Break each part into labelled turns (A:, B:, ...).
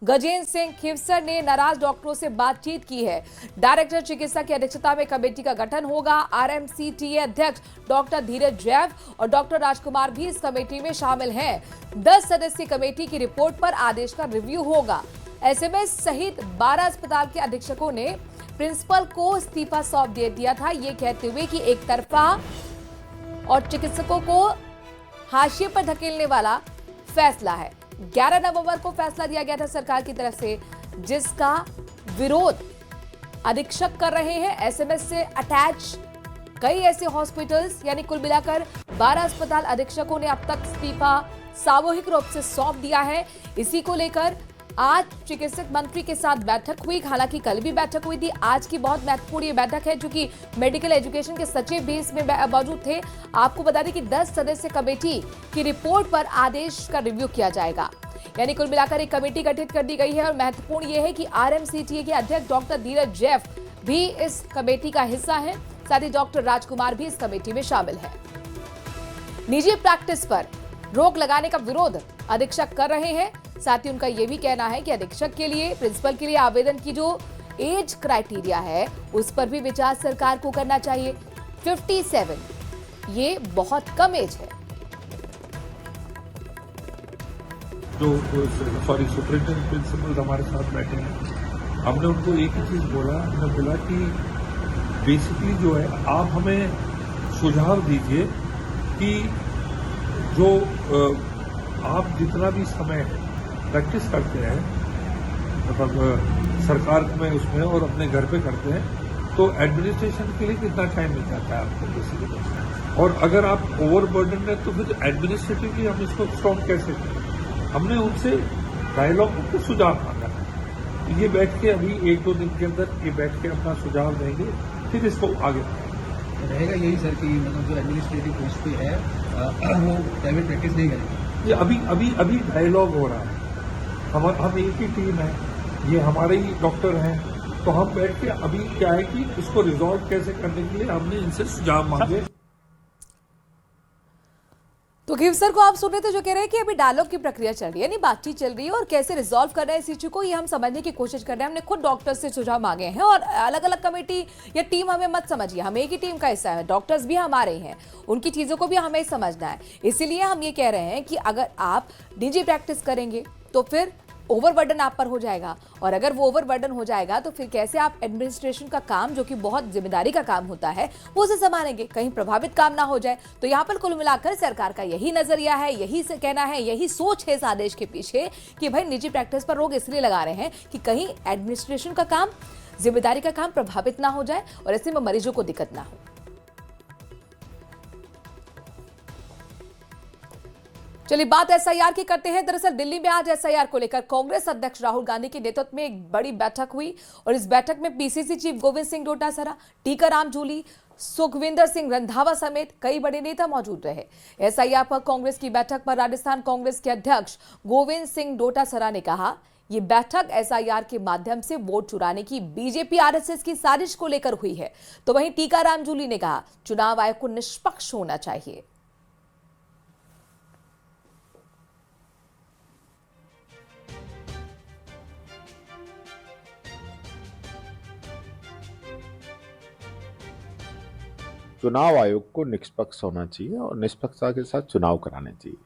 A: गजेंद्र सिंह खिवसर ने नाराज डॉक्टरों से बातचीत की है। डायरेक्टर चिकित्सा की अध्यक्षता में कमेटी का गठन होगा। आरएमसीटीए अध्यक्ष डॉक्टर धीरज जैव और डॉक्टर राजकुमार भी इस कमेटी में शामिल हैं। 10 सदस्यीय कमेटी की रिपोर्ट पर आदेश का रिव्यू होगा। एसएमएस सहित 12 अस्पताल के अधीक्षकों ने प्रिंसिपल को इस्तीफा सौंप दिया था, ये कहते हुए कि एक तरफा और चिकित्सकों को हाशिए पर धकेलने वाला फैसला है। 11 नवंबर को फैसला दिया गया था सरकार की तरफ से, जिसका विरोध अधीक्षक कर रहे हैं। एसएमएस से अटैच कई ऐसे हॉस्पिटल्स, यानी कुल मिलाकर 12 अस्पताल अधीक्षकों ने अब तक इस्तीफा सामूहिक रूप से सौंप दिया है। इसी को लेकर आज चिकित्सक मंत्री के साथ बैठक हुई। हालांकि कल भी बैठक हुई थी। आज की बहुत महत्वपूर्ण ये बैठक है, क्योंकि मेडिकल एजुकेशन के सचिव भी इसमें मौजूद थे। आपको बता दें कि 10 सदस्यीय कमेटी की रिपोर्ट पर आदेश का रिव्यू किया जाएगा। यानी कुल मिलाकर एक कमेटी गठित कर दी गई है। और महत्वपूर्ण यह है कि आरएमसीटीए के अध्यक्ष डॉक्टर धीरज जैव भी इस कमेटी का हिस्सा है। साथ ही डॉक्टर राजकुमार भी इस कमेटी में शामिल है। निजी प्रैक्टिस पर रोक लगाने का विरोध अधीक्षक कर रहे हैं। साथ ही उनका यह भी कहना है कि अधीक्षक के लिए, प्रिंसिपल के लिए आवेदन की जो एज क्राइटेरिया है उस पर भी विचार सरकार को करना चाहिए। 57 ये बहुत कम एज है।
B: जो सुपरिटेंडेंट प्रिंसिपल हमारे साथ बैठे हैं, हमने उनको एक ही चीज बोला। हमने बोला कि बेसिकली जो है, आप हमें सुझाव दीजिए कि जो आप जितना भी समय प्रैक्टिस करते हैं, मतलब सरकार में उसमें और अपने घर पे करते हैं, तो एडमिनिस्ट्रेशन के लिए कितना टाइम मिल जाता है आपको बेसिकली। और अगर आप ओवरबर्डन है तो फिर एडमिनिस्ट्रेटिवली हम इसको स्ट्रॉन्ग कैसे करें। हमने उनसे डायलॉग उनको सुझाव मांगा। ये बैठ के अभी 1-2 दिन के अंदर ये बैठ के अपना सुझाव देंगे, फिर इसको आगे
C: रहेगा। यही सर कि मतलब जो एडमिनिस्ट्रेटिव पोस्ट पे है वो प्राइवेट प्रैक्टिस नहीं करेंगे।
B: ये अभी डायलॉग हो रहा है। हम एक ही टीम है, ये हमारे ही डॉक्टर हैं, तो हम बैठ के अभी क्या है कि इसको रिजॉल्व कैसे करने के लिए हमने इनसे सुझाव मांगे।
A: तो खिवसर को आप सुन रहे थे, जो कह रहे हैं कि अभी डायलॉग की प्रक्रिया चल रही है, यानी बातचीत चल रही है और कैसे रिजॉल्व करना है इस इश्यू को, ये हम समझने की कोशिश कर रहे हैं। हमने खुद डॉक्टर से सुझाव मांगे हैं और अलग अलग कमेटी या टीम हमें मत समझिए, हम एक ही टीम का हिस्सा है। डॉक्टर्स भी हमारे हैं, उनकी चीजों को भी हमें समझना है। इसीलिए हम ये कह रहे हैं कि अगर आप निजी प्रैक्टिस करेंगे तो फिर ओवरबर्डन आप पर हो जाएगा, और अगर वो ओवरबर्डन हो जाएगा तो फिर कैसे आप एडमिनिस्ट्रेशन का काम, जो कि बहुत जिम्मेदारी का काम होता है, वो उसे संभालेंगे, कहीं प्रभावित काम ना हो जाए। तो यहाँ पर कुल मिलाकर सरकार का यही नजरिया है, यही से कहना है, यही सोच है इस आदेश के पीछे कि भाई निजी प्रैक्टिस पर रोक इसलिए लगा रहे हैं कि कहीं एडमिनिस्ट्रेशन का काम, जिम्मेदारी का काम प्रभावित ना हो जाए और ऐसे में मरीजों को दिक्कत ना हो। चलिए बात एसआईआर की करते हैं। दरअसल दिल्ली में आज एसआईआर को लेकर कांग्रेस अध्यक्ष राहुल गांधी के नेतृत्व में एक बड़ी बैठक हुई और इस बैठक में पीसीसी चीफ गोविंद सिंह डोटासरा, टीकाराम जूली, सुखविंदर सिंह रंधावा समेत कई बड़े नेता मौजूद रहे। एसआईआर पर कांग्रेस की बैठक पर राजस्थान कांग्रेस के अध्यक्ष गोविंद सिंह डोटासरा ने कहा, ये बैठक एसआईआर के माध्यम से वोट चुराने की बीजेपी आरएसएस की साजिश को लेकर हुई है। तो वहीं टीकाराम जूली ने कहा, चुनाव आयोग को निष्पक्ष होना चाहिए।
D: चुनाव आयोग को निष्पक्ष होना चाहिए और निष्पक्षता के साथ चुनाव कराने चाहिए।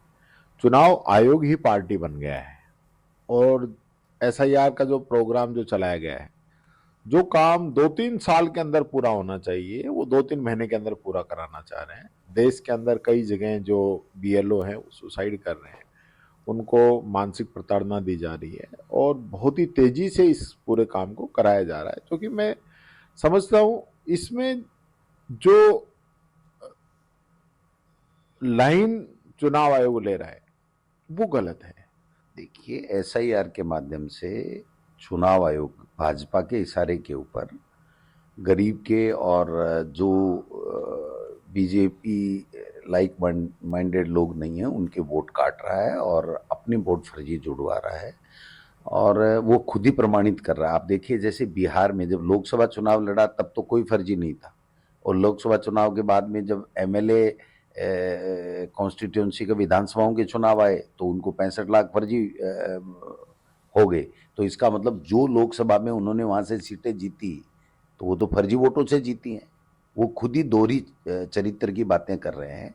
D: चुनाव आयोग ही पार्टी बन गया है और एसआईआर का जो प्रोग्राम जो चलाया गया है, जो काम 2-3 साल के अंदर पूरा होना चाहिए वो 2-3 महीने के अंदर पूरा कराना चाह रहे हैं। देश के अंदर कई जगह जो बीएलओ हैं वो सुसाइड कर रहे हैं, उनको मानसिक प्रताड़ना दी जा रही है और बहुत ही तेजी से इस पूरे काम को कराया जा रहा है। क्योंकि मैं समझता हूँ इसमें जो लाइन चुनाव आयोग ले रहा है वो गलत है।
E: देखिए, एसआईआर के माध्यम से चुनाव आयोग भाजपा के इशारे के ऊपर गरीब के और जो बीजेपी लाइक माइंडेड लोग नहीं हैं उनके वोट काट रहा है और अपने वोट फर्जी जुड़वा रहा है और वो खुद ही प्रमाणित कर रहा है। आप देखिए, जैसे बिहार में जब लोकसभा चुनाव लड़ा तब तो कोई फर्जी नहीं था, और लोकसभा चुनाव के बाद में जब एमएलए कॉन्स्टिट्यूंसी के विधानसभाओं के चुनाव आए तो उनको 65 लाख फर्जी हो गए, तो इसका मतलब जो लोकसभा में उन्होंने वहां से सीटें जीती तो वो तो फर्जी वोटों से जीती हैं। वो खुद ही दोहरी चरित्र की बातें कर रहे हैं।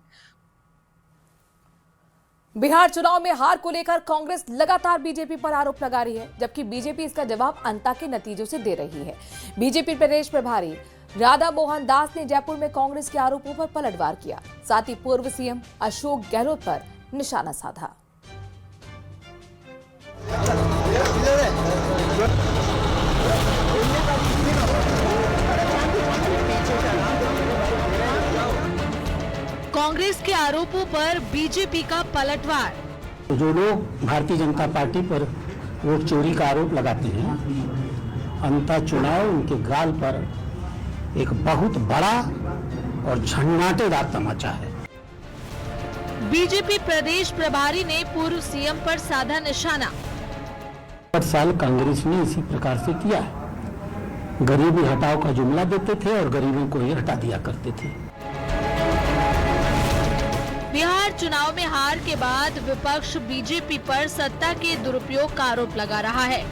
A: बिहार चुनाव में हार को लेकर कांग्रेस लगातार बीजेपी पर आरोप लगा रही है, जबकि बीजेपी इसका जवाब अंता के नतीजों से दे रही है। बीजेपी प्रदेश प्रभारी राधा मोहन दास ने जयपुर में कांग्रेस के आरोपों पर पलटवार किया, साथ ही पूर्व सीएम अशोक गहलोत पर निशाना साधा।
F: कांग्रेस के आरोपों पर बीजेपी का पलटवार।
G: जो लोग भारतीय जनता पार्टी पर वोट चोरी का आरोप लगाते हैं, अंततः चुनाव उनके गाल पर एक बहुत बड़ा और झंझाटेदार तमाचा है।
F: बीजेपी प्रदेश प्रभारी ने पूर्व सीएम पर साधा निशाना।
G: 8 साल कांग्रेस ने इसी प्रकार से किया है। गरीबी हटाओ का जुमला देते थे और गरीबों को ही हटा दिया करते थे।
F: बिहार चुनाव में हार के बाद विपक्ष बीजेपी पर सत्ता के दुरुपयोग का आरोप लगा रहा है।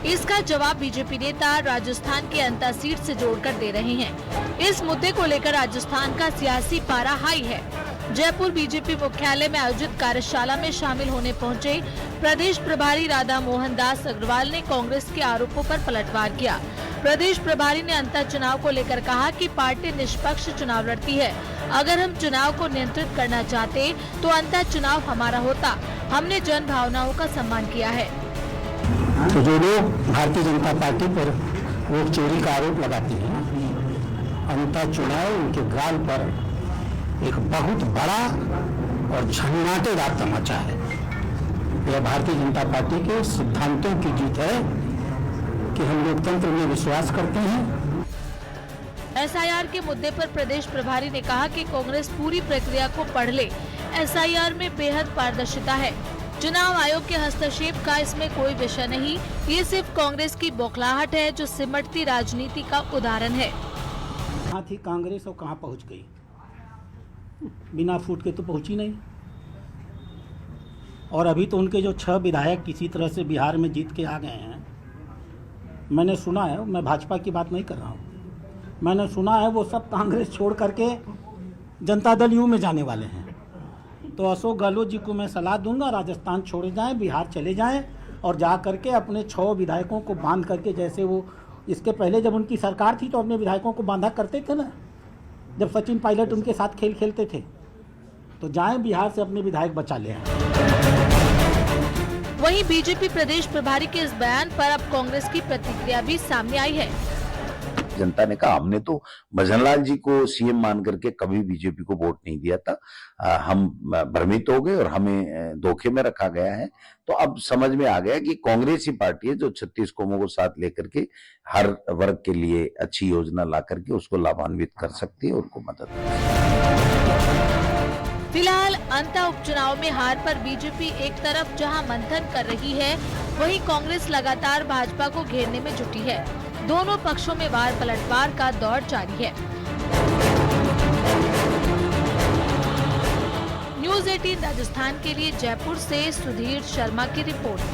F: इसका जवाब बीजेपी नेता राजस्थान के अंता सीट से जोड़कर दे रहे हैं। इस मुद्दे को लेकर राजस्थान का सियासी पारा हाई है। जयपुर बीजेपी मुख्यालय में आयोजित कार्यशाला में शामिल होने पहुंचे प्रदेश प्रभारी राधा मोहन दास अग्रवाल ने कांग्रेस के आरोपों पर पलटवार किया। प्रदेश प्रभारी ने अंतर चुनाव को लेकर कहा कि पार्टी निष्पक्ष चुनाव लड़ती है। अगर हम चुनाव को नियंत्रित करना चाहते तो अंतर चुनाव हमारा होता। हमने जन भावनाओं का सम्मान किया है।
G: तो जो लोग भारतीय जनता पार्टी पर वोट चोरी का आरोप लगाते हैं, अंततः चुनाव उनके गाल पर एक बहुत बड़ा और झंझाटेदार तमाचा है। यह भारतीय जनता पार्टी के सिद्धांतों की जीत है कि हम लोकतंत्र में विश्वास करते हैं।
F: एसआईआर के मुद्दे पर प्रदेश प्रभारी ने कहा कि कांग्रेस पूरी प्रक्रिया को पढ़ ले। एसआईआर में बेहद पारदर्शिता है। चुनाव आयोग के हस्तक्षेप का इसमें कोई विषय नहीं। ये सिर्फ कांग्रेस की बौखलाहट है जो सिमटती राजनीति का उदाहरण है।
G: कहाँ थी कांग्रेस और कहाँ पहुँच गई? बिना फूट के तो पहुंची नहीं। और अभी तो उनके जो 6 विधायक किसी तरह से बिहार में जीत के आ गए हैं। मैंने सुना है, मैं भाजपा की बात नहीं कर रहा हूँ, मैंने सुना है वो सब कांग्रेस छोड़ करके जनता दल यू में जाने वाले हैं। तो अशोक गहलोत जी को मैं सलाह दूंगा, राजस्थान छोड़े जाएं, बिहार चले जाएं और जा करके अपने 6 विधायकों को बांध करके, जैसे वो इसके पहले जब उनकी सरकार थी तो अपने विधायकों को बांधा करते थे ना, जब सचिन पायलट उनके साथ खेल खेलते थे। तो जाएं बिहार से अपने विधायक बचा ले आए।
F: वहीं बीजेपी प्रदेश प्रभारी के इस बयान पर अब कांग्रेस की प्रतिक्रिया भी सामने आई है।
E: जनता ने कहा हमने तो भजनलाल जी को सीएम मान करके कभी बीजेपी को वोट नहीं दिया था। हम भ्रमित हो गए और हमें धोखे में रखा गया है। तो अब समझ में आ गया कि कांग्रेस ही पार्टी है जो 36 कौमों को साथ लेकर के हर वर्ग के लिए अच्छी योजना ला करके उसको लाभान्वित कर सकती है, उनको मदद कर सकती है।
F: फिलहाल अंता उपचुनाव में हार पर बीजेपी एक तरफ जहां मंथन कर रही है, वहीं कांग्रेस लगातार भाजपा को घेरने में जुटी है। दोनों पक्षों में वार पलटवार का दौर जारी है। न्यूज़ 18 राजस्थान के लिए जयपुर से सुधीर शर्मा की रिपोर्ट।